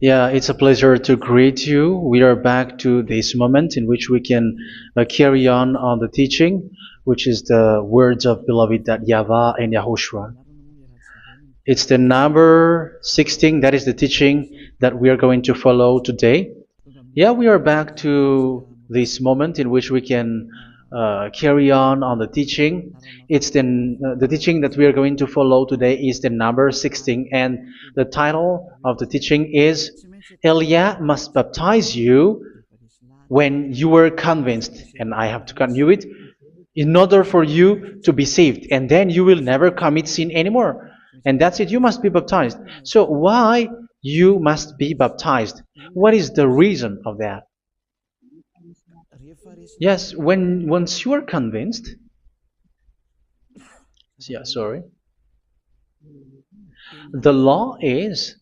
Yeah, it's a pleasure to greet you. We are back to this moment in which we can carry on the teaching, which is the words of beloved that YAHVAH and YAHOSHUA. It's the number 16, that is the teaching that we are going to follow today. Yeah, we are back to this moment in which we can carry on the teaching. It's the teaching that we are going to follow today is the number 16, and the title of the teaching is Elia must baptize you when you were convinced, and I have to continue it, in order for you to be saved, and then you will never commit sin anymore. And that's it, you must be baptized. So why you must be baptized? What is the reason of that? Yes, when once you are convinced, yeah, sorry, the law is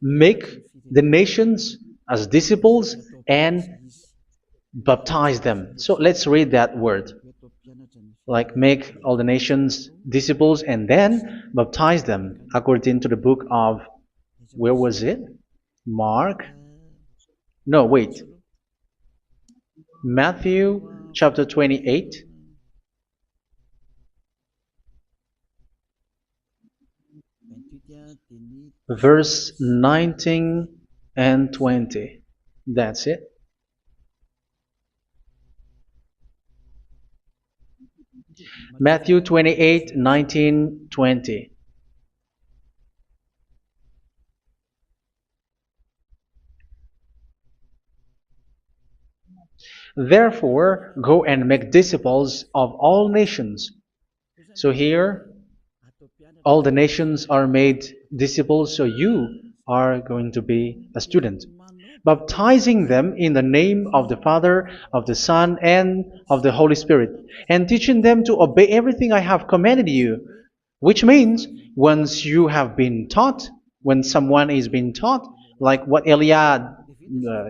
make the nations as disciples and baptize them. So let's read that word. Like make all the nations disciples and then baptize them according to the book of, where was it? Mark? No, wait. Matthew chapter 28. Verse 19 and 20. That's it. Matthew 28, 19, 20. Therefore, go and make disciples of all nations. So here, all the nations are made disciples, so you are going to be a student. Baptizing them in the name of the Father, of the Son, and of the Holy Spirit, and teaching them to obey everything I have commanded you. Which means, once you have been taught, when someone is being taught, like what Elia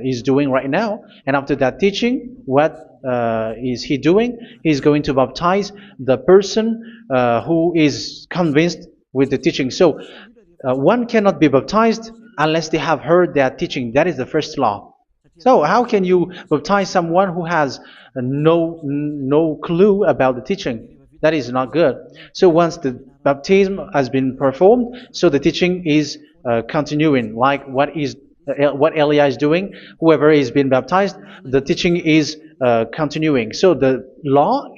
is doing right now, and after that teaching, what is he doing? He's going to baptize the person who is convinced with the teaching. So one cannot be baptized unless they have heard that teaching. That is the first law. So how can you baptize someone who has no clue about the teaching? That is not good. So once the baptism has been performed, so the teaching is continuing, like what Elia is doing. Whoever is being baptized, the teaching is continuing. So the law,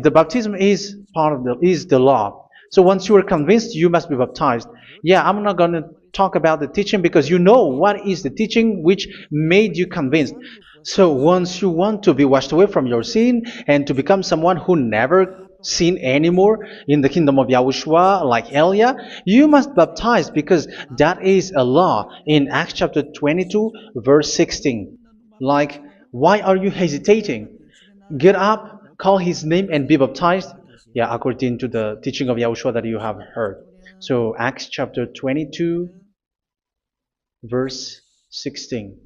the baptism is part of the law. So once you are convinced, you must be baptized. Yeah, I'm not going to talk about the teaching because you know what is the teaching which made you convinced. So once you want to be washed away from your sin and to become someone who never sin anymore in the kingdom of Yahushua, like Elia, you must baptize because that is a law in Acts chapter 22, verse 16. Like, why are you hesitating? Get up, call his name, and be baptized. Yeah, according to the teaching of Yahushua that you have heard. So Acts chapter 22, verse 16.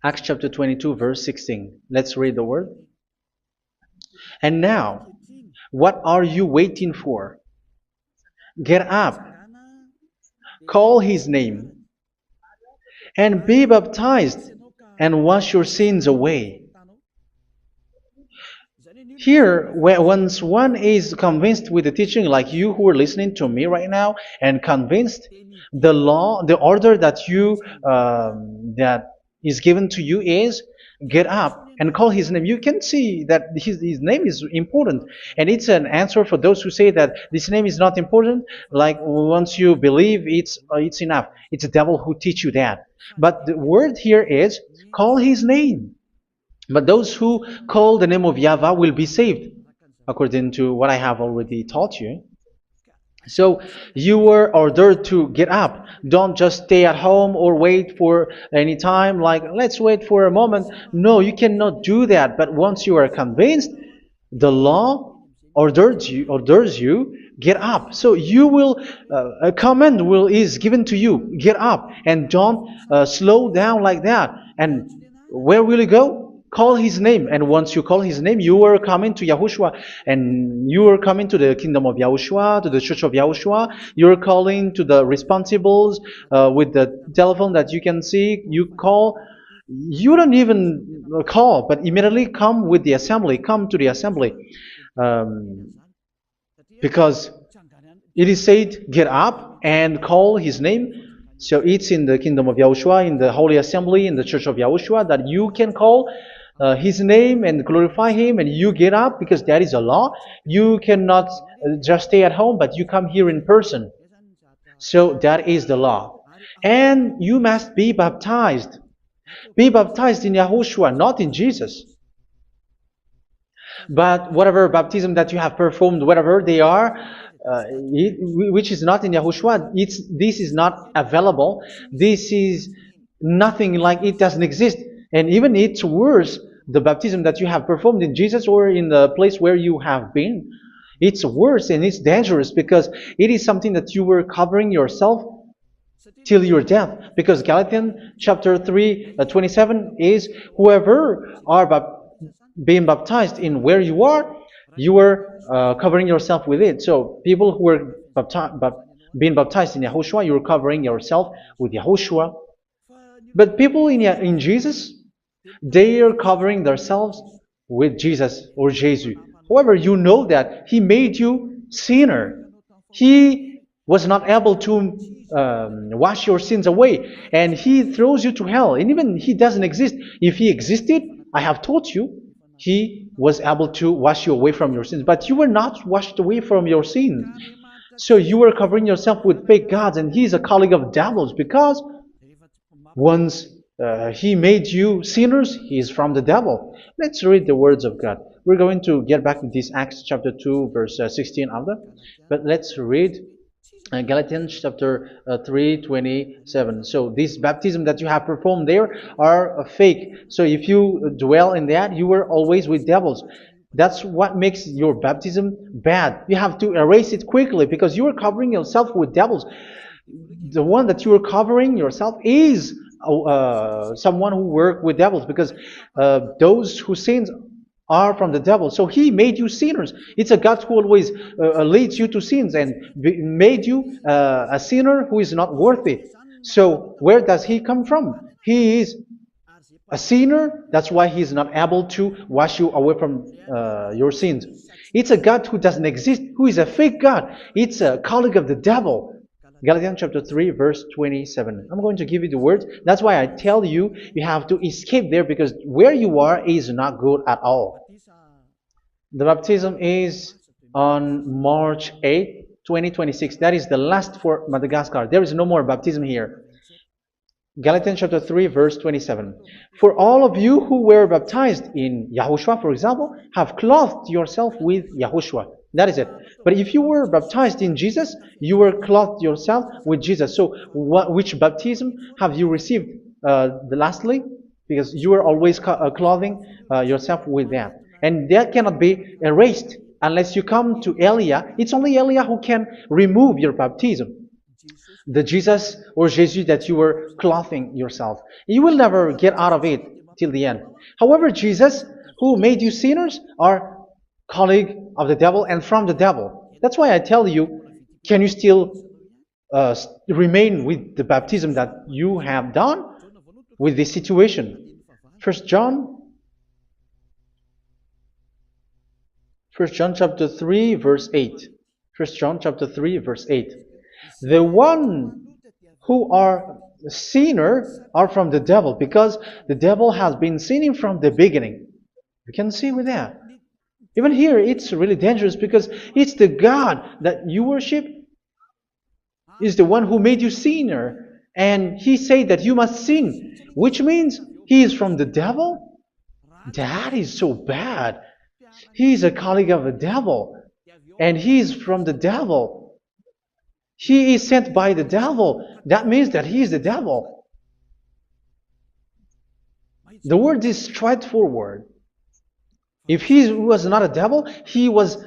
Acts chapter 22, verse 16. Let's read the word. And now, what are you waiting for? Get up, call his name, and be baptized, and wash your sins away. Here, once one is convinced with the teaching, like you who are listening to me right now, and convinced, the law, the order that that is given to you is get up and call his name. You can see that his name is important, and it's an answer for those who say that this name is not important. Like once you believe, it's enough. It's the devil who teach you that. But the word here is call his name. But those who call the name of YAHVAH will be saved, according to what I have already taught you. So you were ordered to get up. Don't just stay at home or wait for any time, like let's wait for a moment. No, you cannot do that. But once you are convinced, the law orders you get up. So you will a command is given to you, get up, and don't slow down like that. And where will you go? call his name, and once you call his name, you are coming to Yahushua, and you are coming to the kingdom of Yahushua, to the church of Yahushua. You're calling to the responsibles with the telephone that you can see. You call. You don't even call, but immediately come with the assembly. Come to the assembly, um, because it is said, get up and call his name. So it's in the kingdom of Yahushua, in the holy assembly, in the church of Yahushua, that you can call his name and glorify him, and you get up, because that is a law. You cannot just stay at home, but you come here in person. So that is the law. And you must be baptized. Be baptized in Yahushua, not in Jesus. But whatever baptism that you have performed, whatever they are, which is not in Yahushua, this is not available. This is nothing, like it doesn't exist. And even it's worse, the baptism that you have performed in Jesus or in the place where you have been. It's worse and it's dangerous, because it is something that you were covering yourself till your death. Because Galatians chapter 3, 27 is, whoever are being baptized in where you are covering yourself with it. So people who are being baptized in Yahushua, you're covering yourself with Yahushua. But people in Jesus, they are covering themselves with Jesus or Jesus. However, you know that he made you sinner. He was not able to wash your sins away, and he throws you to hell. And even he doesn't exist. If he existed, I have taught you, he was able to wash you away from your sins. But you were not washed away from your sins. So you were covering yourself with fake gods, and he is a colleague of devils, because once he made you sinners, he is from the devil. Let's read the words of God. We're going to get back to this Acts chapter 2, verse 16 after. But let's read Galatians chapter 3, 27. So this baptism that you have performed there are fake. So if you dwell in that, you were always with devils. That's what makes your baptism bad. You have to erase it quickly, because you are covering yourself with devils. The one that you are covering yourself is someone who works with devils, because those who sin are from the devil. So he made you sinners. It's a God who always leads you to sins, and made you a sinner who is not worthy. So where does he come from? He is a sinner. That's why he is not able to wash you away from your sins. It's a God who doesn't exist, who is a fake God. It's a colleague of the devil. Galatians chapter 3, verse 27. I'm going to give you the words. That's why I tell you, you have to escape there, because where you are is not good at all. The baptism is on March 8, 2026. That is the last for Madagascar. There is no more baptism here. Galatians chapter 3, verse 27. For all of you who were baptized in Yahushua, for example, have clothed yourself with Yahushua. That is it. But if you were baptized in Jesus, you were clothed yourself with Jesus. So which baptism have you received lastly? Because you are always clothing yourself with that. And that cannot be erased unless you come to Elia. It's only Elia who can remove your baptism. The Jesus or Jesus that you were clothing yourself. You will never get out of it till the end. However, Jesus, who made you sinners, are colleague of the devil and from the devil. That's why I tell you, can you still remain with the baptism that you have done with this situation? First John chapter 3, verse 8. First John chapter 3, verse 8. The one who are sinner are from the devil, because the devil has been sinning from the beginning. You can see with that. Even here, it's really dangerous, because it's the God that you worship is the one who made you sinner, and he said that you must sin, which means he is from the devil. That is so bad. He is a colleague of the devil, and he is from the devil. He is sent by the devil. That means that he is the devil. The word is straightforward. If he was not a devil, he washed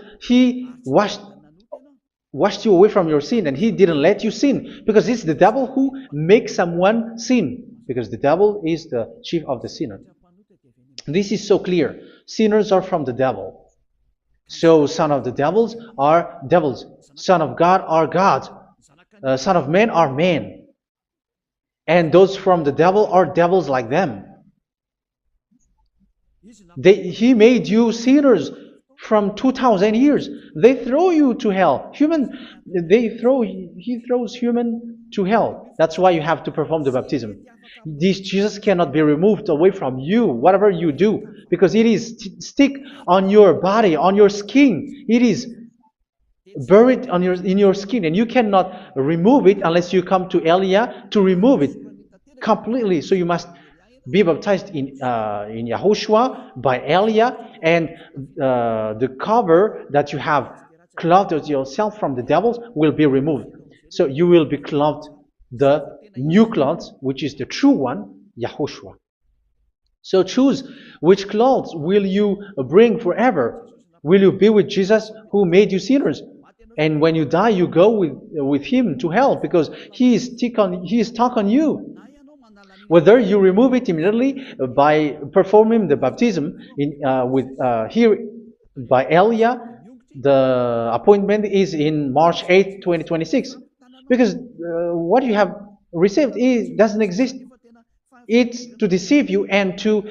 you away from your sin, and he didn't let you sin, because it's the devil who makes someone sin, because the devil is the chief of the sinner. This is so clear. Sinners are from the devil. So son of the devils are devils. Son of God are gods. Son of men are men. And those from the devil are devils like them. He made you sinners from 2,000 years. They throw you to hell. He throws human to hell. That's why you have to perform the baptism. This Jesus cannot be removed away from you, whatever you do, because it is stick on your body, on your skin. It is buried in your skin, and you cannot remove it unless you come to Elia to remove it completely. So you must be baptized in Yahushua by Elia, and the cover that you have clothed yourself from the devils will be removed. So you will be clothed the new clothes, which is the true one, Yahushua. So choose which clothes will you bring forever. Will you be with Jesus who made you sinners? And when you die, you go with him to hell because he is stuck on you. Whether you remove it immediately by performing the baptism here by Elia, the appointment is in March 8, 2026. Because what you have received doesn't exist. It's to deceive you and to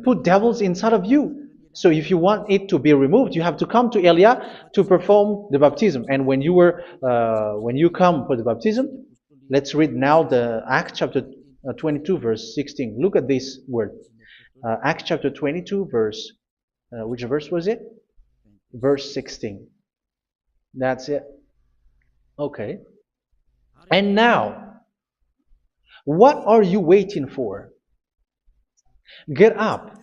put devils inside of you. So if you want it to be removed, you have to come to Elia to perform the baptism. And when you come for the baptism, let's read now the Acts chapter 22 verse 16. Look at this word. Acts chapter 22 verse, which verse was it? Verse 16. That's it. Okay. And now, what are you waiting for? Get up.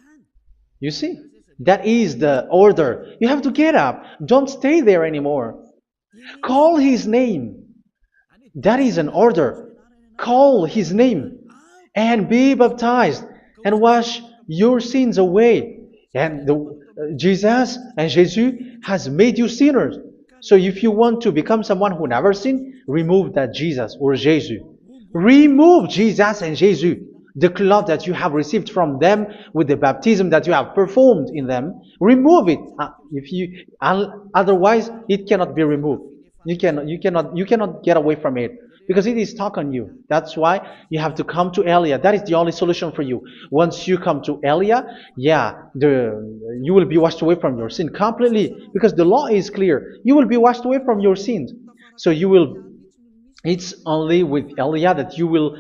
You see, that is the order. You have to get up. Don't stay there anymore. Call his name. That is an order. Call his name and be baptized and wash your sins away. And Jesus has made you sinners. So if you want to become someone who never sinned, remove that Jesus or Jesus. Remove Jesus and Jesus, the cloth that you have received from them with the baptism that you have performed in them. Remove it. Otherwise, it cannot be removed. You cannot get away from it because it is stuck on you. That's why you have to come to Elia. That is the only solution for you. Once you come to Elia, you will be washed away from your sin completely because the law is clear. You will be washed away from your sins. So it's only with Elia that you will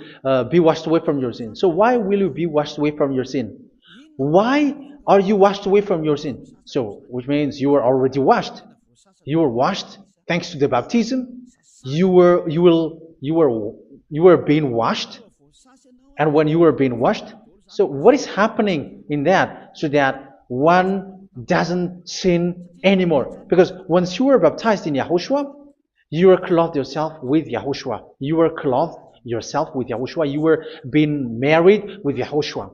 be washed away from your sin. So why will you be washed away from your sin? Why are you washed away from your sin? So, which means you are already washed. You were washed thanks to the baptism. You were being washed, and when you were being washed, so what is happening in that? So that one doesn't sin anymore. Because once you were baptized in Yahushua, you were clothed yourself with Yahushua. You were clothed yourself with Yahushua. You were being married with Yahushua.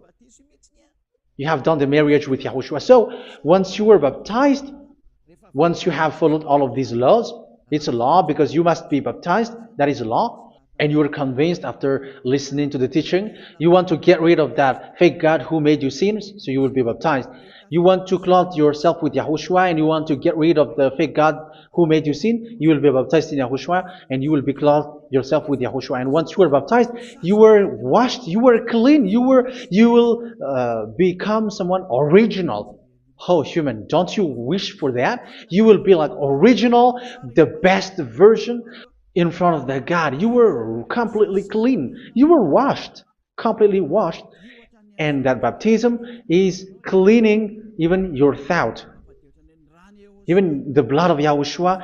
You have done the marriage with Yahushua. So once you were baptized, once you have followed all of these laws, it's a law because you must be baptized. That is a law. And you are convinced after listening to the teaching, you want to get rid of that fake God who made you sinners, so you will be baptized. You want to clothe yourself with Yahushua and you want to get rid of the fake God who made you sin, you will be baptized in Yahushua and you will be clothed yourself with Yahushua. And once you are baptized, you were washed, you were clean, you will become someone original. Oh, human, don't you wish for that? You will be like original, the best version in front of that God. You were completely clean. You were washed, completely washed. And that baptism is cleaning even your thought. Even the blood of Yahushua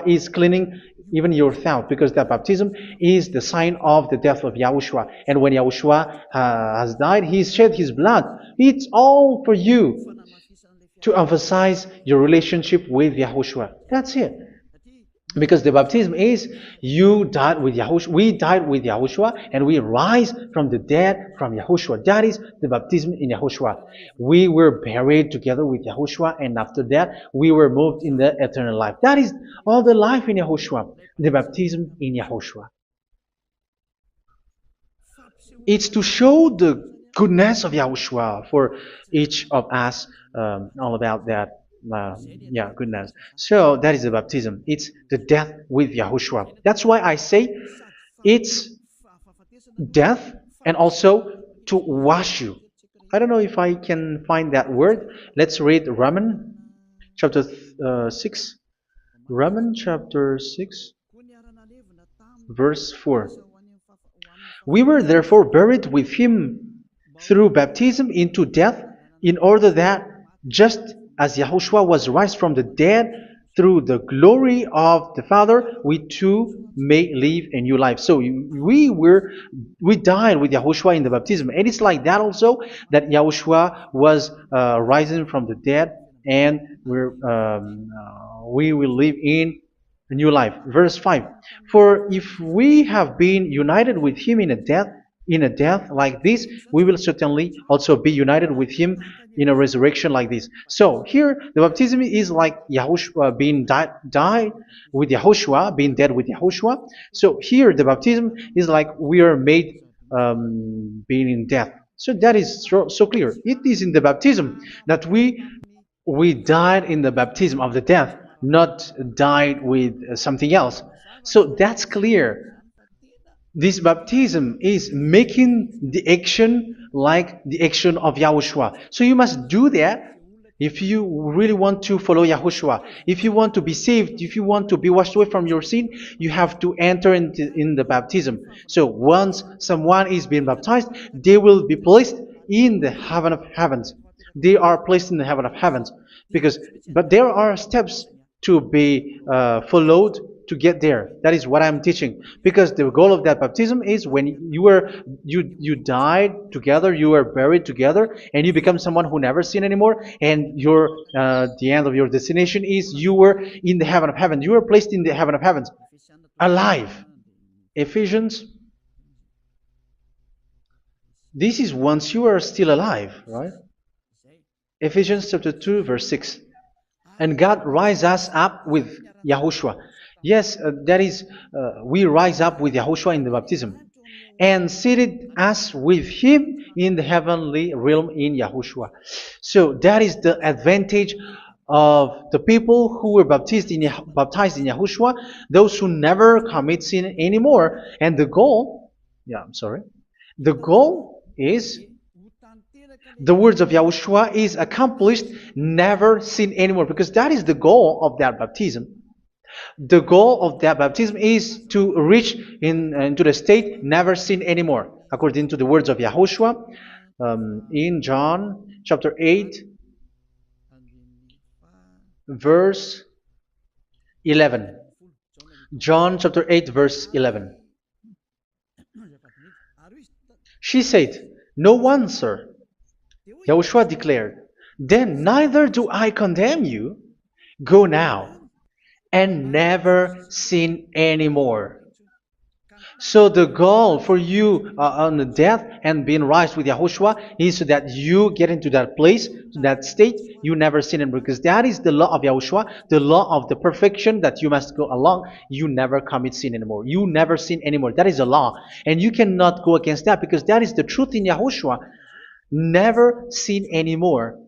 is cleaning even your thought, because that baptism is the sign of the death of Yahushua. And when Yahushua has died, he shed his blood. It's all for you to emphasize your relationship with Yahushua. That's it. Because the baptism is you died with Yahushua, we died with Yahushua, and we rise from the dead from Yahushua. That is the baptism in Yahushua. We were buried together with Yahushua, and after that we were moved in the eternal life. That is all the life in Yahushua, the baptism in Yahushua. It's to show the goodness of Yahushua for each of us, all about that. Yeah, goodness. So that is the baptism. It's the death with Yahushua. That's why I say it's death and also to wash you. I don't know if I can find that word. Let's read Romans chapter 6. Romans chapter 6, verse 4. We were therefore buried with him through baptism into death, in order that, just as Yahushua was raised from the dead through the glory of the Father, we too may live a new life. So we died with Yahushua in the baptism, and it's like that also that Yahushua was rising from the dead, and we will live in a new life. Verse 5. For if we have been united with him in a death like this, we will certainly also be united with him in a resurrection like this. So here the baptism is like Yahushua being died with Yahushua, being dead with Yahushua. So here the baptism is like we are made being in death. So that is so clear. It is in the baptism that we died in the baptism of the death, not died with something else. So that's clear. This baptism is making the action like the action of Yahushua. So you must do that if you really want to follow Yahushua. If you want to be saved, if you want to be washed away from your sin, you have to enter in the baptism. So once someone is being baptized, they will be placed in the heaven of heavens. They are placed in the heaven of heavens but there are steps to be followed to get there. That is what I'm teaching. Because the goal of that baptism is when you died together, you were buried together, and you become someone who never sin anymore. And the end of your destination is you were in the heaven of heaven. You were placed in the heaven of heavens, alive. Ephesians. This is once you are still alive, right? Ephesians chapter 2, verse 6. And God rise us up with Yahushua. Yes, that is, we rise up with Yahushua in the baptism. And seated us with him in the heavenly realm in Yahushua. So that is the advantage of the people who were baptized in Yahushua, those who never commit sin anymore. And the goal, the goal is the words of Yahushua is accomplished, never sin anymore, because that is the goal of that baptism. The goal of that baptism is to reach into the state never sin anymore, according to the words of Yahushua in John chapter 8, verse 11. John chapter 8, verse 11. She said, "No one, sir." Yahushua declared, "Then neither do I condemn you. Go now and never sin anymore." So the goal for you on the death and being raised with Yahushua is so that you get into that place, that state, you never sin anymore. Because that is the law of Yahushua, the law of the perfection that you must go along. You never commit sin anymore. You never sin anymore. That is a law. And you cannot go against that because that is the truth in Yahushua. Never sin anymore.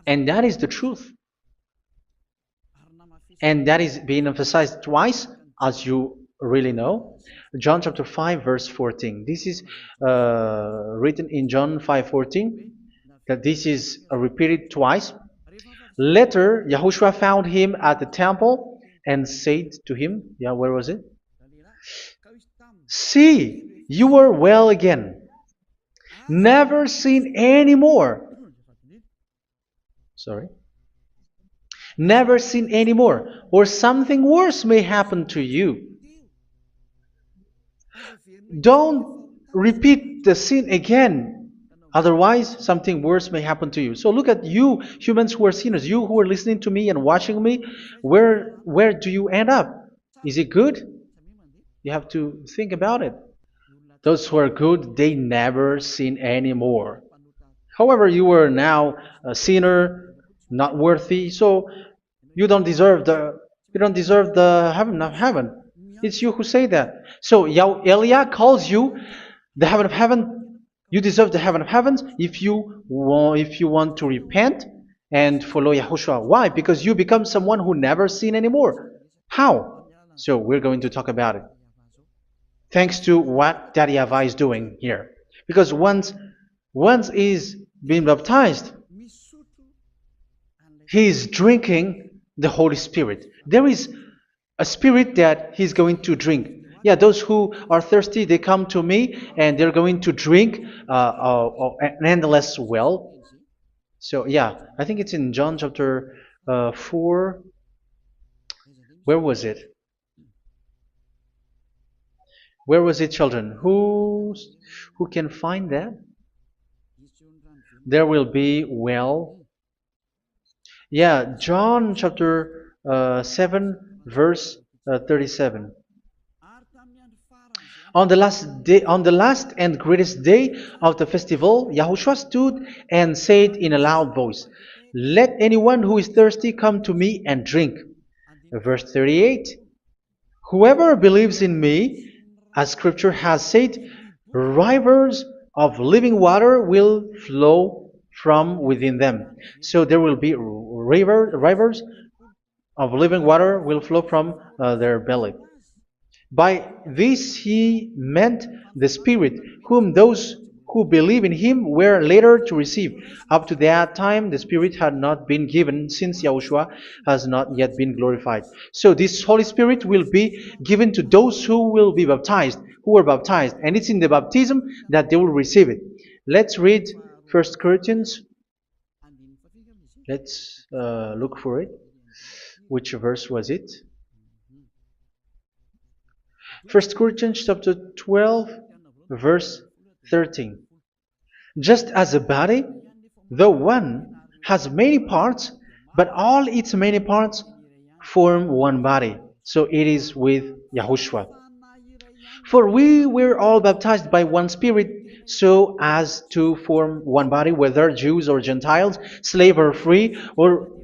And that is the truth. And that is being emphasized twice, as you really know. John chapter 5, verse 14. This is written in John 5:14, that this is repeated twice. Later, Yahushua found him at the temple and said to him, where was it? "See, you are well again. Never sin anymore." Sorry. Never sin anymore, or something worse may happen to you. Don't repeat the sin again. Otherwise, something worse may happen to you. So look at you, humans who are sinners, you who are listening to me and watching me. Where do you end up? Is it good? You have to think about it. Those who are good, they never sin anymore. However, you are now a sinner, not worthy, so you don't deserve the heaven of heaven. It's you who say that. So Elia calls you the heaven of heaven You deserve the heaven of heavens if you want to repent and follow Yahushua. Why? Because you become someone who never sin anymore. How? So we're going to talk about it. Thanks to what Daddy YAHVAH is doing here. Because once he's been baptized, he is drinking the Holy Spirit. There is a spirit that he's going to drink. Yeah, those who are thirsty, they come to me and they're going to drink an endless well. So, yeah, I think it's in John chapter 4. Where was it? Where was it, children? Who can find that? There will be well. Yeah, John chapter 7, verse 37. On the last and greatest day of the festival, Yahushua stood and said in a loud voice, "Let anyone who is thirsty come to me and drink." Verse 38. Whoever believes in me, as scripture has said, rivers of living water will flow from within them. So there will be rivers of living water will flow from their belly. By this he meant the Spirit, whom those who believe in him were later to receive. Up to that time, the Spirit had not been given, since Yahushua has not yet been glorified. So this Holy Spirit will be given to those who will be baptized, who were baptized, and it's in the baptism that they will receive it. Let's read 1 Corinthians. Let's look for it. Which verse was it? 1 Corinthians chapter 12, verse 13. Just as a body, though one, has many parts, but all its many parts form one body. So it is with Yahushua. For we were all baptized by one Spirit, so as to form one body, whether Jews or Gentiles, slave or free,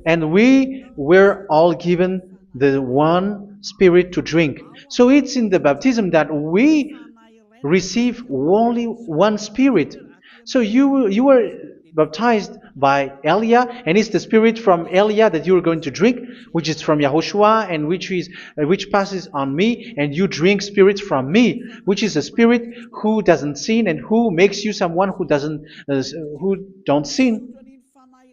and we were all given the one Spirit to drink. So it's in the baptism that we receive only one Spirit. So you were baptized by Elia, and it's the Spirit from Elia that you are going to drink, which is from Yahushua, and which passes on me, and you drink Spirit from me, which is a Spirit who doesn't sin and who makes you someone who don't sin.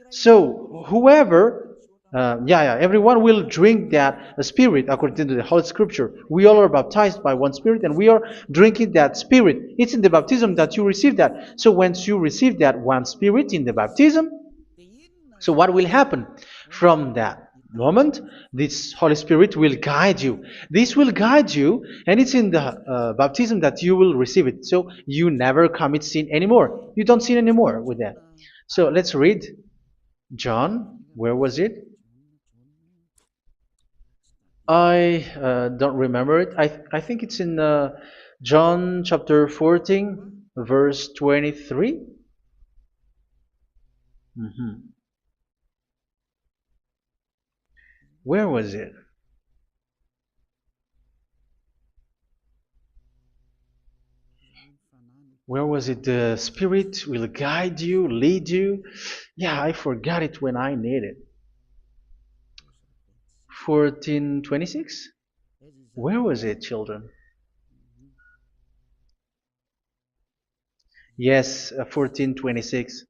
So whoever everyone will drink that Spirit according to the Holy Scripture. We all are baptized by one Spirit, and we are drinking that Spirit. It's in the baptism that you receive that. So once you receive that one Spirit in the baptism, so what will happen from that moment? This Holy Spirit will guide you. This will guide you, and it's in the baptism that you will receive it. So you never commit sin anymore. You don't sin anymore with that. So let's read John. Where was it? I don't remember it. I think it's in John chapter 14, verse 23. Where was it? Where was it? The Spirit will guide you, lead you. Yeah, I forgot it when I need it. 14:26? Where was it, children? Yes, 14:26.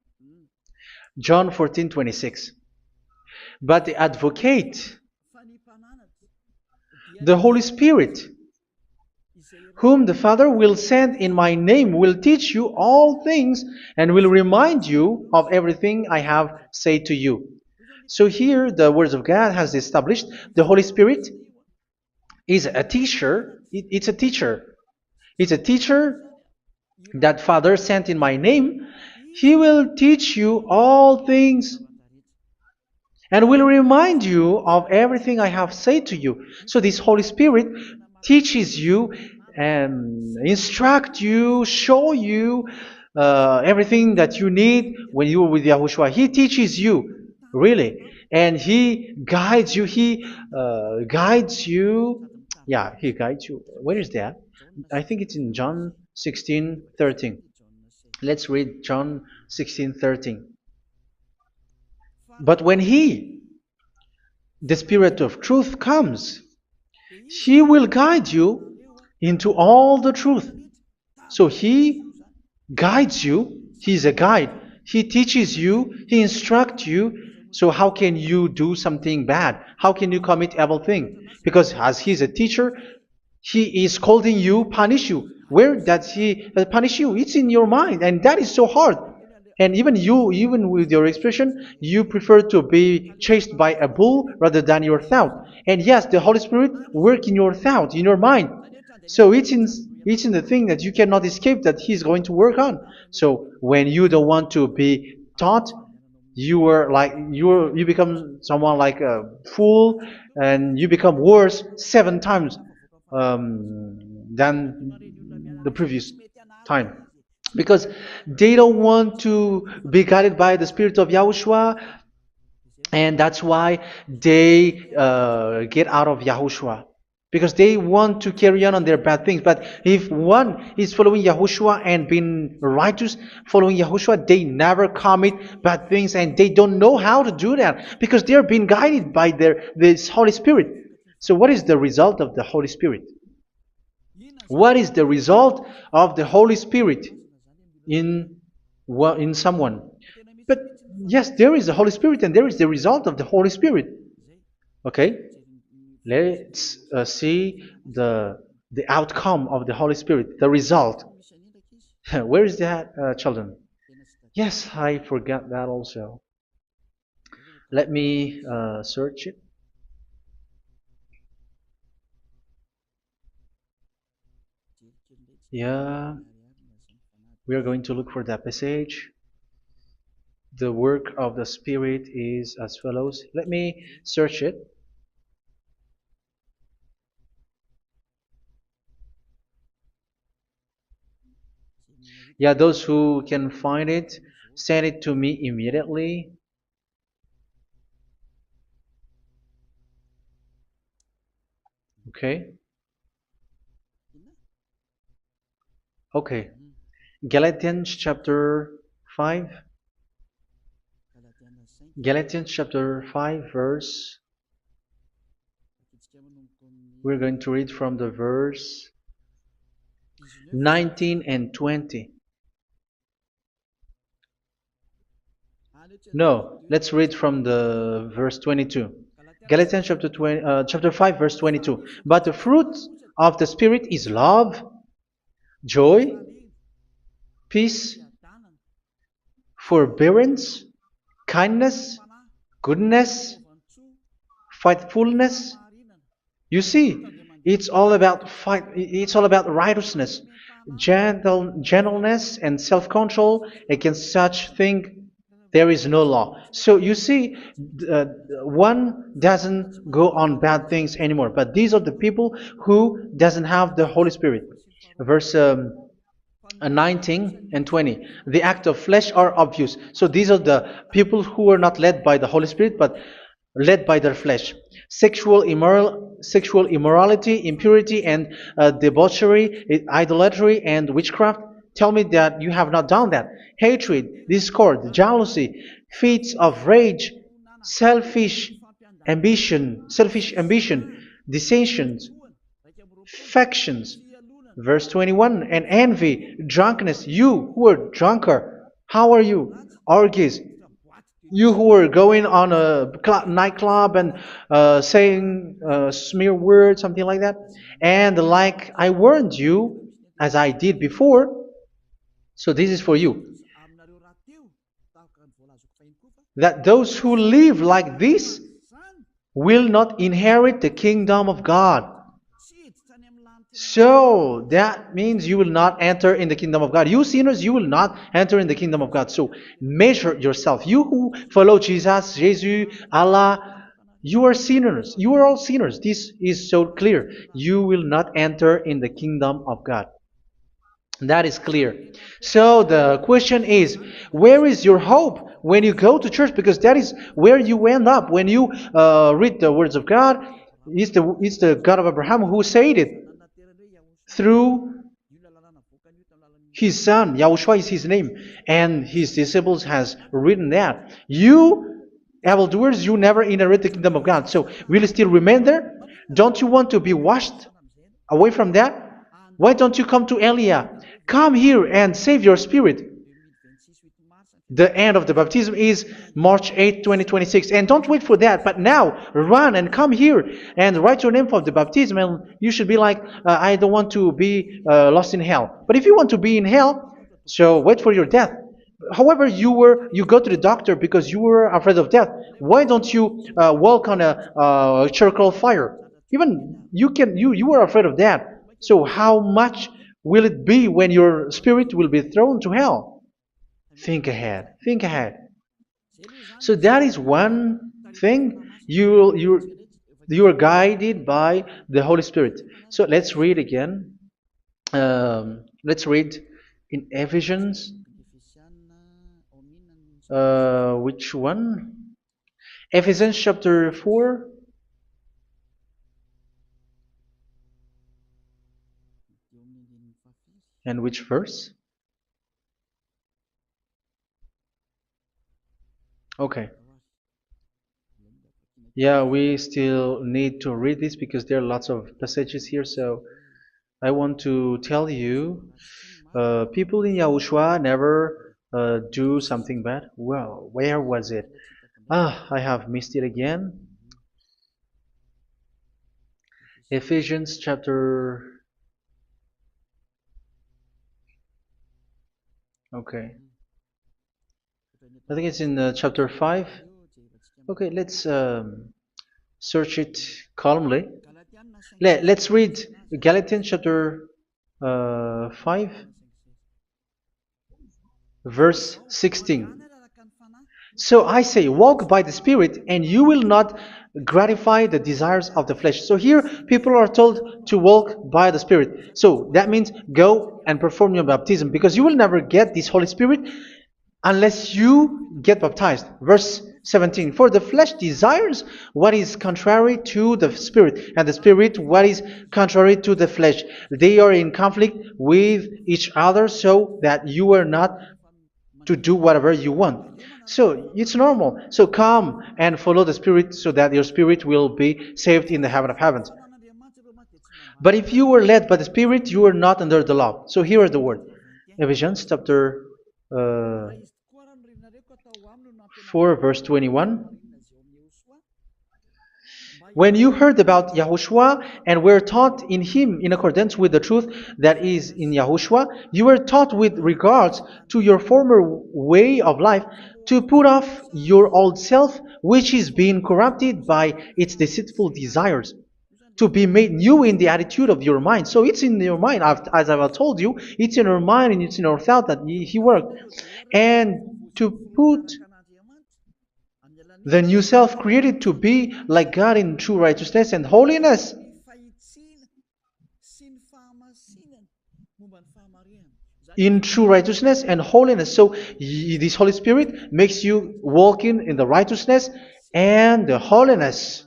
John 14:26. But the advocate, the Holy Spirit, whom the Father will send in my name, will teach you all things and will remind you of everything I have said to you. So here the words of God has established the Holy Spirit is a teacher. It's a teacher. It's a teacher that Father sent in my name. He will teach you all things and will remind you of everything I have said to you. So this Holy Spirit teaches you and instruct you, show you everything that you need when you are with Yahushua. He teaches you, really, and He guides you. He guides you. Yeah, He guides you. Where is that? I think it's in John 16:13. Let's read John 16:13. But when He, the Spirit of truth, comes, He will guide you into all the truth. So He guides you. He's a guide. He teaches you. He instructs you. So how can you do something bad? How can you commit evil thing? Because as He's a teacher, He is scolding you, punish you. Where does He punish you? It's in your mind, and that is so hard. And even you, even with your expression, you prefer to be chased by a bull rather than your thought. And yes, the Holy Spirit work in your thought, in your mind. So it's in the thing that you cannot escape that He's going to work on. So when you don't want to be taught, you become someone like a fool, and you become worse 7 times than the previous time, because they don't want to be guided by the Spirit of Yahushua, and that's why they get out of Yahushua, because they want to carry on their bad things. But if one is following Yahushua and being righteous, following Yahushua, they never commit bad things, and they don't know how to do that because they are being guided by this Holy Spirit. So what is the result of the Holy Spirit? What is the result of the Holy Spirit in someone? But yes, there is the Holy Spirit, and there is the result of the Holy Spirit. Okay, let's see the outcome of the Holy Spirit, the result. Where is that, children? Yes, I forgot that also. Let me search it. Yeah, we are going to look for that passage. The work of the Spirit is as follows. Let me search it. Yeah, those who can find it, send it to me immediately. Okay. Okay. Galatians chapter 5. Galatians chapter 5 verse. We're going to read from the verse 19 and 20. No, let's read from the verse 22. Galatians chapter 5 verse 22. But the fruit of the Spirit is love, joy, peace, forbearance, kindness, goodness, faithfulness. You see, it's all about it's all about righteousness, gentleness, and self-control. Against such thing, there is no law. So you see, uh, one doesn't go on bad things anymore. But these are the people who doesn't have the Holy Spirit. Verse 19 and 20. The act of flesh are obvious. So these are the people who are not led by the Holy Spirit, but led by their flesh. Sexual immorality, impurity, and debauchery, idolatry, and witchcraft. Tell me that you have not done that. Hatred, discord, jealousy, fits of rage, selfish ambition, dissensions, factions. Verse 21, and envy, drunkenness. You who are drunker, how are you? Orgies. You who are going on a nightclub and saying smear words, something like that. And like I warned you, as I did before, so this is for you, that those who live like this will not inherit the kingdom of God. So that means you will not enter in the kingdom of God. You sinners, you will not enter in the kingdom of God. So measure yourself. You who follow Jesus, Allah, you are sinners. You are all sinners. This is so clear. You will not enter in the kingdom of God. That is clear. So the question is, where is your hope when you go to church? Because that is where you end up when you read the words of God. It's the God of Abraham who said it through His son, Yahushua is his name, and his disciples has written that. You, evildoers, you never inherit the kingdom of God. So will you still remain there? Don't you want to be washed away from that? Why don't you come to Elia? Come here and save your spirit. The end of the baptism is March 8th, 2026. And don't wait for that, but now run and come here and write your name for the baptism. And you should be like, I don't want to be lost in hell. But if you want to be in hell, so wait for your death. However, you go to the doctor because you were afraid of death. Why don't you walk on a charcoal fire? Even you were afraid of that. So how much will it be when your spirit will be thrown to hell? Think ahead. Think ahead. So that is one thing. You are guided by the Holy Spirit. So let's read again. Let's read in Ephesians. Which one? Ephesians chapter 4. And which verse? Okay. Yeah, we still need to read this because there are lots of passages here. So I want to tell you, people in Yahushua never do something bad. Well, where was it? I have missed it again. Ephesians chapter. Okay. I think it's in chapter 5. Okay, let's search it calmly. Let's read Galatians chapter 5, verse 16. So I say, walk by the Spirit, and you will not gratify the desires of the flesh. So here, people are told to walk by the Spirit. So that means go and perform your baptism, because you will never get this Holy Spirit unless you get baptized. Verse 17. For the flesh desires what is contrary to the Spirit, and the Spirit what is contrary to the flesh. They are in conflict with each other, so that you are not to do whatever you want. So it's normal. So come and follow the Spirit so that your spirit will be saved in the heaven of heavens. But if you were led by the Spirit, you are not under the law. So here are the word. Ephesians chapter 4 verse 21. When you heard about Yahushua and were taught in him in accordance with the truth that is in Yahushua, you were taught with regards to your former way of life to put off your old self, which is being corrupted by its deceitful desires, to be made new in the attitude of your mind. So it's in your mind, as I've told you, it's in your mind and it's in your thought that he worked. And to put the new self created to be like God in true righteousness and holiness. In true righteousness and holiness. So this Holy Spirit makes you walking in the righteousness and the holiness.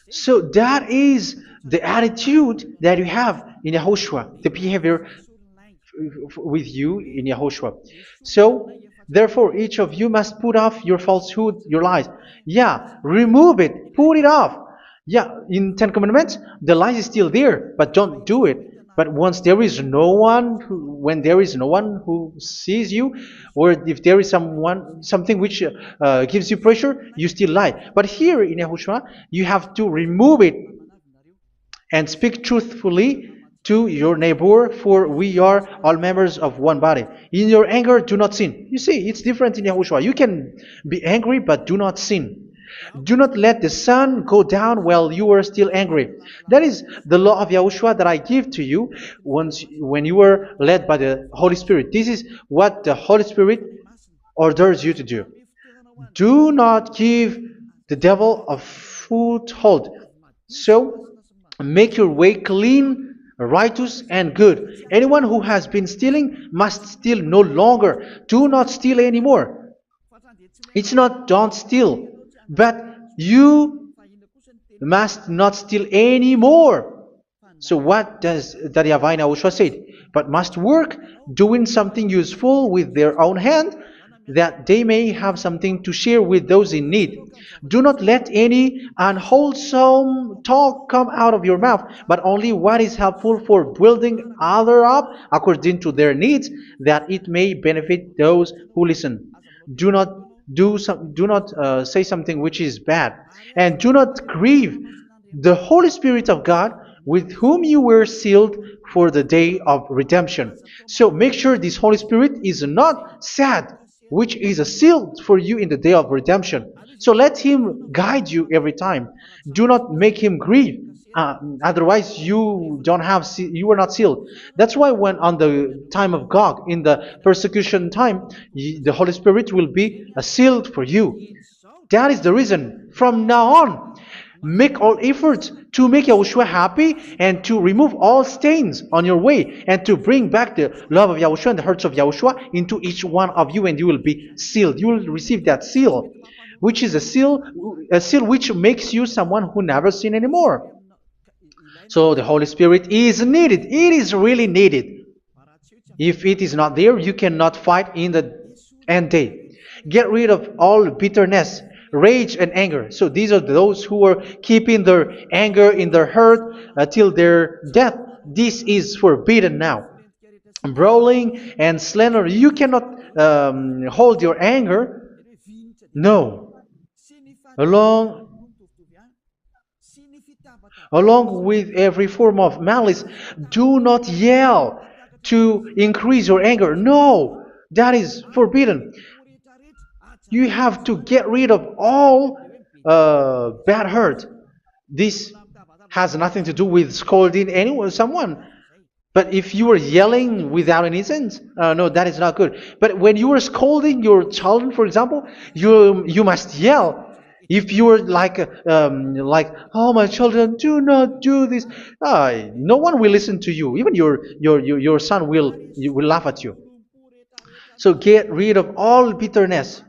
So that is the attitude that you have in Yahushua, the behavior with you in Yahushua. So therefore, each of you must put off your falsehood, your lies. Yeah, remove it, put it off. Yeah, in Ten Commandments, the lies is still there, but don't do it. But once there is no one, when there is no one who sees you, or if there is something which gives you pressure, you still lie. But here in Yahushua, you have to remove it and speak truthfully to your neighbor, for we are all members of one body. In your anger, do not sin. You see, it's different in Yahushua. You can be angry, but do not sin. Do not let the sun go down while you are still angry. That is the law of Yahushua that I give to you when you were led by the Holy Spirit. This is what the Holy Spirit orders you to do. Do not give the devil a foothold. So, make your way clean, righteous, and good. Anyone who has been stealing must steal no longer. Do not steal anymore. It's not don't steal, but you must not steal anymore. So what does the Yahweh YAHOSHUA say? But must work doing something useful with their own hand, that they may have something to share with those in need. Do not let any unwholesome talk come out of your mouth, but only what is helpful for building other up according to their needs, that it may benefit those who listen. Do not do not say something which is bad, and do not grieve the Holy Spirit of God, with whom you were sealed for the day of redemption. So make sure this Holy Spirit is not sad, which is a seal for you in the day of redemption. So let Him guide you every time. Do not make Him grieve. Otherwise, you don't have you are not sealed. That's why when on the time of God, in the persecution time, the Holy Spirit will be a sealed for you. That is the reason. From now on, make all efforts to make Yahushua happy and to remove all stains on your way and to bring back the love of Yahushua and the hearts of Yahushua into each one of you, and you will be sealed. You will receive that seal, which is a seal which makes you someone who never sin anymore. So the Holy Spirit is needed. It is really needed. If it is not there, you cannot fight in the end day. Get rid of all bitterness, rage, and anger. So these are those who are keeping their anger in their heart till their death. This is forbidden now. Brawling and slander. You cannot hold your anger. No. Along with every form of malice, do not yell to increase your anger. No, that is forbidden. You have to get rid of all bad hurt. This has nothing to do with scolding anyone, someone. But if you are yelling without any sense, no, that is not good. But when you are scolding your children, for example, you must yell. If you are like, oh my children, do not do this, no one will listen to you. Even your son will laugh at you. So get rid of all bitterness.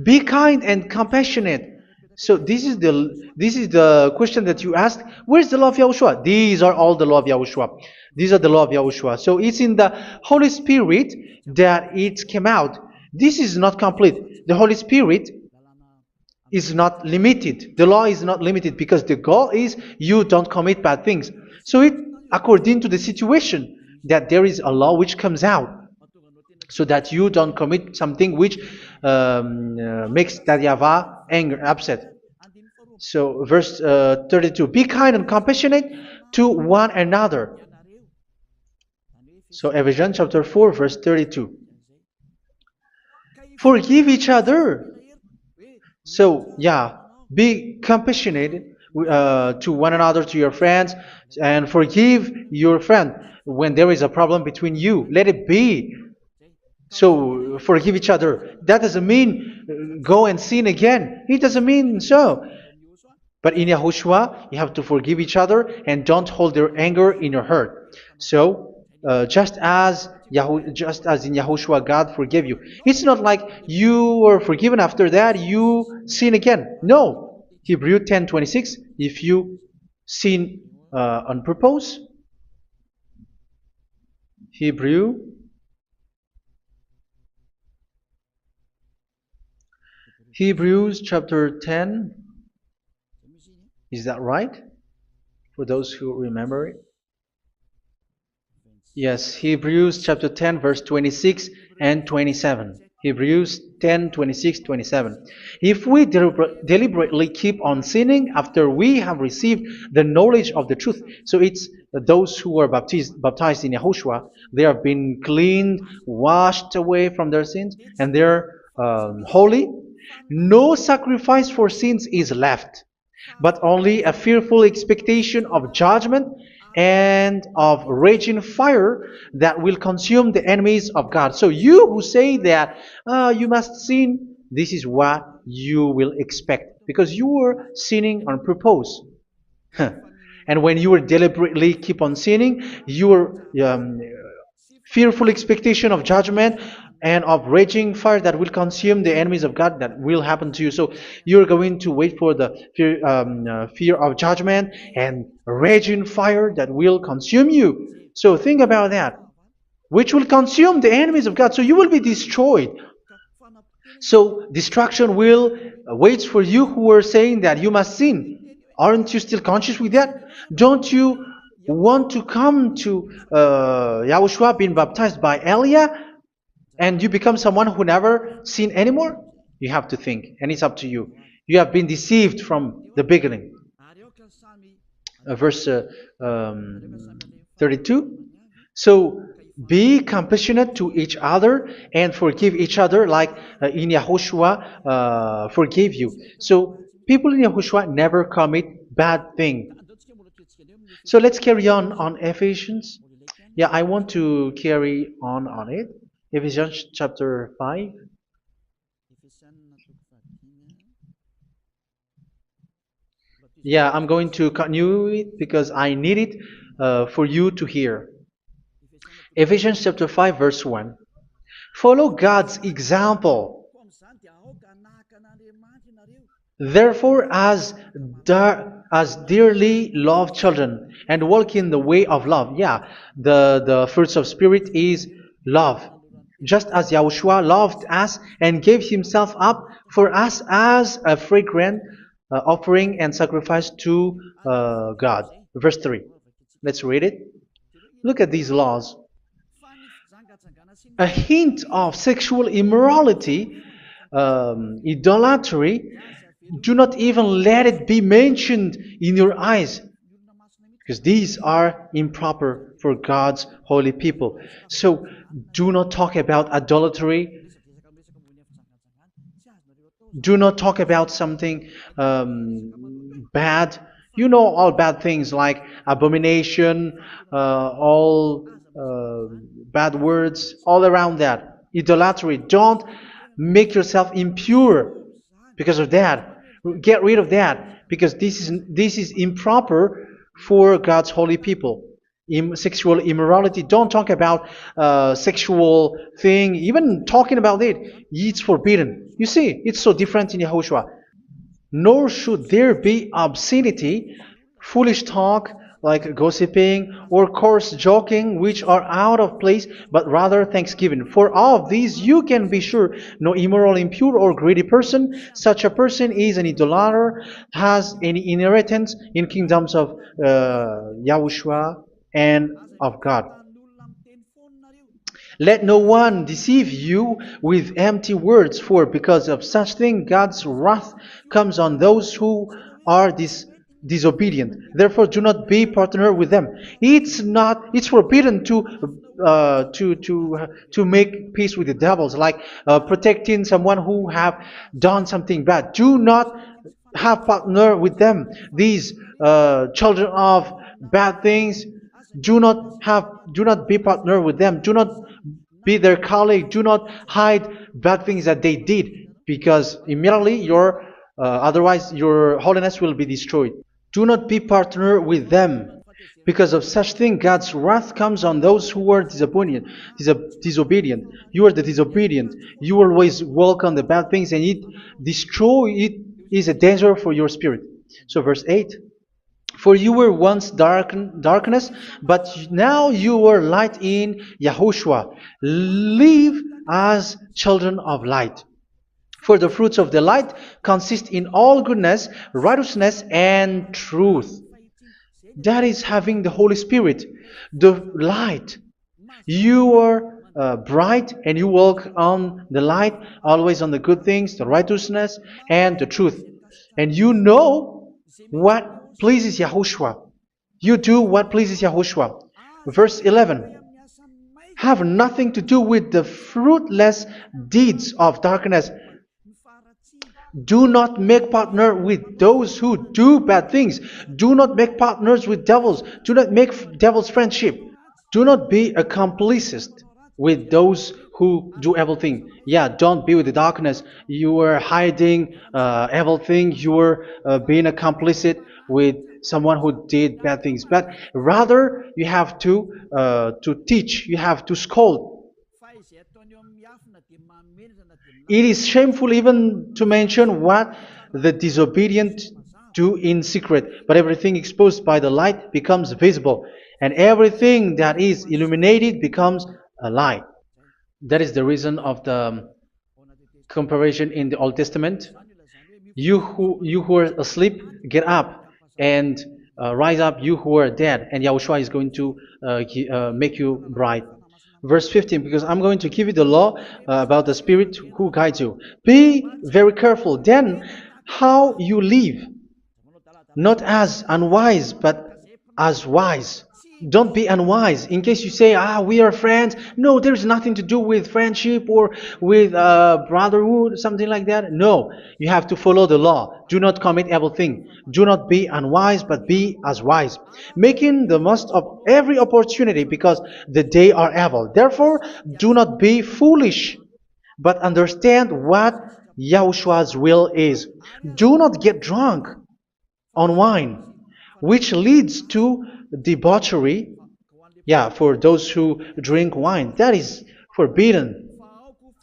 Be kind and compassionate. So this is the question that you asked. Where's the law of Yahushua? These are all the law of Yahushua. These are the law of Yahushua. So it's in the Holy Spirit that it came out. This is not complete. The Holy Spirit is not limited. The law is not limited because the goal is you don't commit bad things. So it according to the situation that there is a law which comes out, so that you don't commit something which makes that YAHVAH anger, upset. So verse 32, be kind and compassionate to one another. So Ephesians chapter 4 verse 32. Forgive each other. So yeah, be compassionate to one another, to your friends, and forgive your friend when there is a problem between you. Let it be. So forgive each other. That doesn't mean go and sin again. It doesn't mean so. But in Yahushua, you have to forgive each other and don't hold your anger in your heart. So just as in Yahushua, God forgave you. It's not like you were forgiven after that you sin again. No. Hebrew 10:26. If you sin on purpose, Hebrews chapter 10. Is that right? For those who remember it? Yes, Hebrews chapter 10 verse 26 and 27. Hebrews 10, 26, 27. If we deliberately keep on sinning after we have received the knowledge of the truth, so it's those who are baptized in Yahushua, they have been cleaned, washed away from their sins, and they're holy. No sacrifice for sins is left, but only a fearful expectation of judgment and of raging fire that will consume the enemies of God. So you who say that you must sin, this is what you will expect, because you were sinning on purpose. And when you will deliberately keep on sinning, you are fearful expectation of judgment and of raging fire that will consume the enemies of God that will happen to you. So you're going to wait for the fear of judgment and raging fire that will consume you. So think about that, which will consume the enemies of God. So you will be destroyed. So destruction will waits for you who are saying that you must sin. Aren't you still conscious with that? Don't you want to come to Yahushua being baptized by Elia and you become someone who never sinned anymore? You have to think, and it's up to you. You have been deceived from the beginning. Verse 32. So be compassionate to each other and forgive each other like in Yahushua forgave you. So people in Yahushua never commit bad thing. So let's carry on Ephesians. Yeah, I want to carry on it. Ephesians chapter 5. Yeah, I'm going to continue it because I need it for you to hear. Ephesians chapter 5 verse 1. Follow God's example. Therefore, as dearly loved children, and walk in the way of love. Yeah, the fruits of spirit is love. Just as Yahushua loved us and gave himself up for us as a fragrant offering and sacrifice to God. Verse 3. Let's read it. Look at these laws. A hint of sexual immorality, idolatry, do not even let it be mentioned in your eyes, because these are improper for God's holy people. So do not talk about idolatry. Do not talk about something bad. You know all bad things like abomination, all bad words, all around that. Idolatry. Don't make yourself impure because of that. Get rid of that because this is improper for God's holy people. Sexual immorality. Don't talk about sexual thing. Even talking about it's forbidden. You see, it's so different in Yahushua. Nor should there be obscenity, foolish talk like gossiping or coarse joking, which are out of place, but rather thanksgiving. For of these you can be sure: no immoral, impure, or greedy person, such a person is an idolater, has any inheritance in kingdoms of Yahushua and of God. Let no one deceive you with empty words, for because of such thing God's wrath comes on those who are disobedient. Therefore, do not be partner with them. It's forbidden to make peace with the devils, like protecting someone who have done something bad. Do not have partner with them. These children of bad things, do not be partner with them. Do not be their colleague. Do not hide bad things that they did, because immediately otherwise your holiness will be destroyed. Do not be partner with them. Because of such thing, God's wrath comes on those who are disobedient. You are the disobedient. You always walk on the bad things, and it is a danger for your spirit. So verse 8. For you were once darkness, but now you are light in Yahushua. Live as children of light. For the fruits of the light consist in all goodness, righteousness, and truth. That is having the Holy Spirit, the light. You are bright and you walk on the light, always on the good things, the righteousness, and the truth. And you know what pleases Yahushua. You do what pleases Yahushua. Verse 11. Have nothing to do with the fruitless deeds of darkness. Do not make partner with those who do bad things. Do not make partners with devils. Do not make devils friendship. Do not be a complicit with those who do evil thing. Yeah, don't be with the darkness. You are hiding evil thing. You are being a complicit with someone who did bad things, but rather you have to teach, you have to scold. It is shameful even to mention what the disobedient do in secret, but everything exposed by the light becomes visible, and everything that is illuminated becomes a light. That is the reason of the comparison in the Old Testament. You who are asleep, get up and rise up, you who are dead, and Yahushua is going to make you bright. Verse 15, because I'm going to give you the law about the Spirit who guides you. Be very careful then how you live, not as unwise, but as wise. Don't be unwise. In case you say, we are friends. No, there's nothing to do with friendship or with brotherhood, something like that. No, you have to follow the law. Do not commit evil thing. Do not be unwise, but be as wise, making the most of every opportunity, because the day are evil. Therefore, do not be foolish, but understand what Yahushua's will is. Do not get drunk on wine, which leads to debauchery. Yeah, for those who drink wine, that is forbidden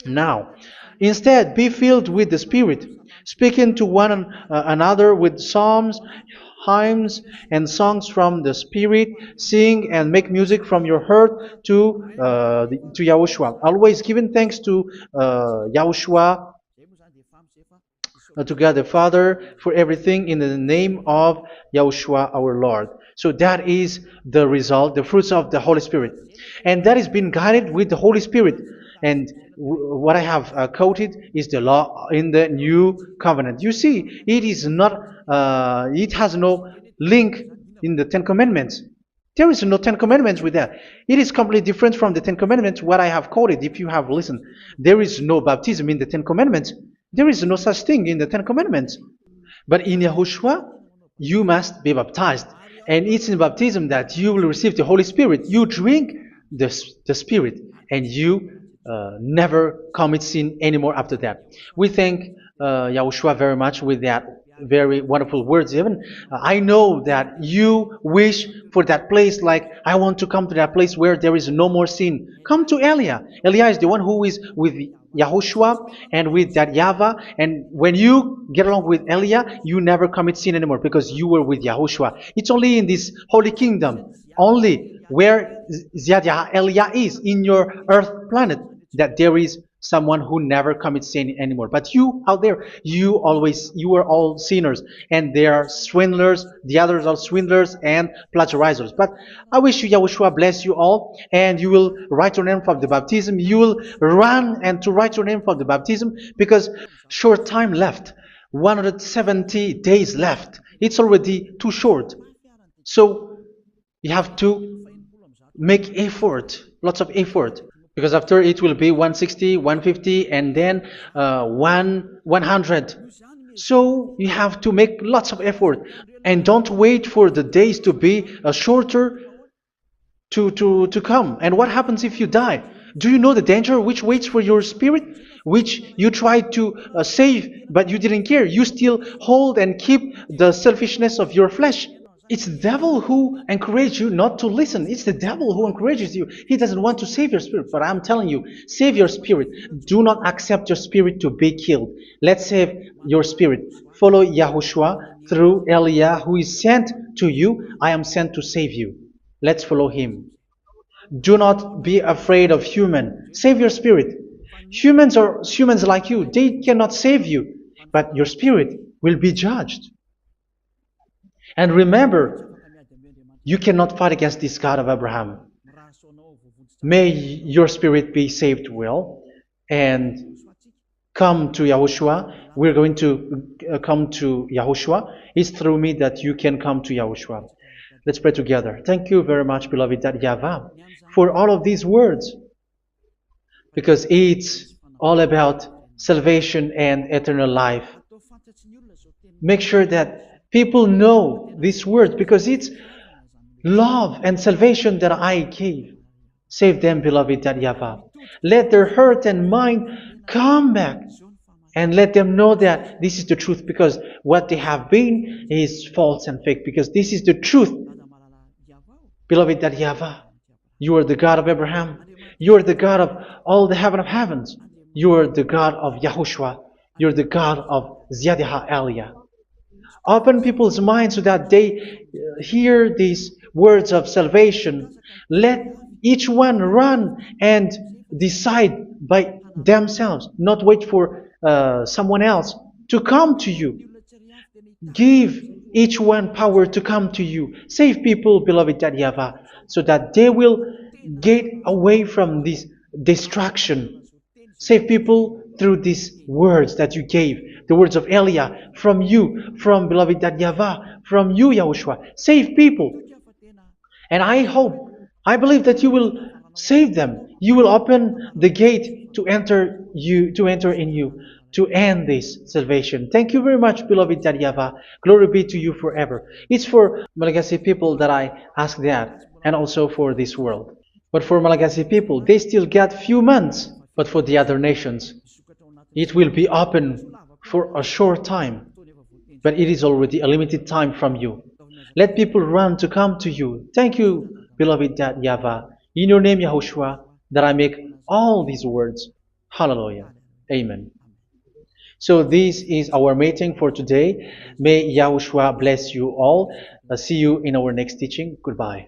now. Instead, be filled with the Spirit, speaking to one another with psalms, hymns, and songs from the Spirit. Sing and make music from your heart to Yahushua, always giving thanks to Yahushua, to God the Father, for everything in the name of Yahushua our Lord. So that is the result, the fruits of the Holy Spirit. And that is being guided with the Holy Spirit. And what I have quoted is the law in the new covenant. You see, it is not, it has no link in the Ten Commandments. There is no Ten Commandments with that. It is completely different from the Ten Commandments, what I have quoted, if you have listened. There is no baptism in the Ten Commandments. There is no such thing in the Ten Commandments. But in Yahushua, you must be baptized. And it's in baptism that you will receive the Holy Spirit. You drink the Spirit, and you never commit sin anymore after that. We thank Yahushua very much with that very wonderful words. Even I know that you wish for that place, like I want to come to that place where there is no more sin. Come to Elia. Elia is the one who is with Yahushua and with that YAHVAH. And when you get along with Elia, you never commit sin anymore because you were with Yahushua. It's only in this holy kingdom, only where Elia is, in your earth planet, that there is someone who never commits sin anymore. But you out there, you are all sinners, and they are swindlers. The others are swindlers and plagiarizers. But I wish you, Yahushua, bless you all, and you will write your name for the baptism. You will run and to write your name for the baptism, because short time left, 170 days left. It's already too short. So you have to make effort, lots of effort, because after it will be 160, 150, and then 100. So you have to make lots of effort, and don't wait for the days to be shorter to come. And what happens if you die? Do you know the danger which waits for your spirit, which you tried to save, but you didn't care? You still hold and keep the selfishness of your flesh. It's the devil who encourages you not to listen. It's the devil who encourages you. He doesn't want to save your spirit. But I'm telling you, save your spirit. Do not accept your spirit to be killed. Let's save your spirit. Follow Yahushua through Elia, who is sent to you. I am sent to save you. Let's follow him. Do not be afraid of human. Save your spirit. Humans are humans like you. They cannot save you. But your spirit will be judged. And remember, you cannot fight against this God of Abraham. May your spirit be saved well and come to Yahushua. We're going to come to Yahushua. It's through me that you can come to Yahushua. Let's pray together. Thank you very much, beloved YAHVAH, for all of these words, because it's all about salvation and eternal life. Make sure that people know these words, because it's love and salvation that I gave. Save them, beloved YAHVAH. Let their heart and mind come back And let them know that this is the truth, because what they have been is false and fake, because this is the truth. Beloved, that YAHVAH, you are the God of Abraham. You are the God of all the heaven of heavens. You are the God of YAHOSHUA. You are the God of Ziyadiha Aliyah. Open people's minds so that they hear these words of salvation. Let each one run and decide by themselves, not wait for someone else to come to you. Give each one power to come to you. Save people, beloved YAHVAH, so that they will get away from this distraction. Save people through these words that you gave, the words of Elia, from you, from beloved YAHVAH, from you, Yahushua. Save people. And I believe that you will save them. You will open the gate to enter in you, to end this salvation. Thank you very much, beloved YAHVAH. Glory be to you forever. It's for Malagasy people that I ask that, and also for this world. But for Malagasy people, they still get few months. But for the other nations, it will be open for a short time. But it is already a limited time from you. Let people run to come to you. Thank you, beloved YAHVAH. In your name, Yahushua, that I make all these words. Hallelujah. Amen. So this is our meeting for today. May Yahushua bless you all. See you in our next teaching. Goodbye.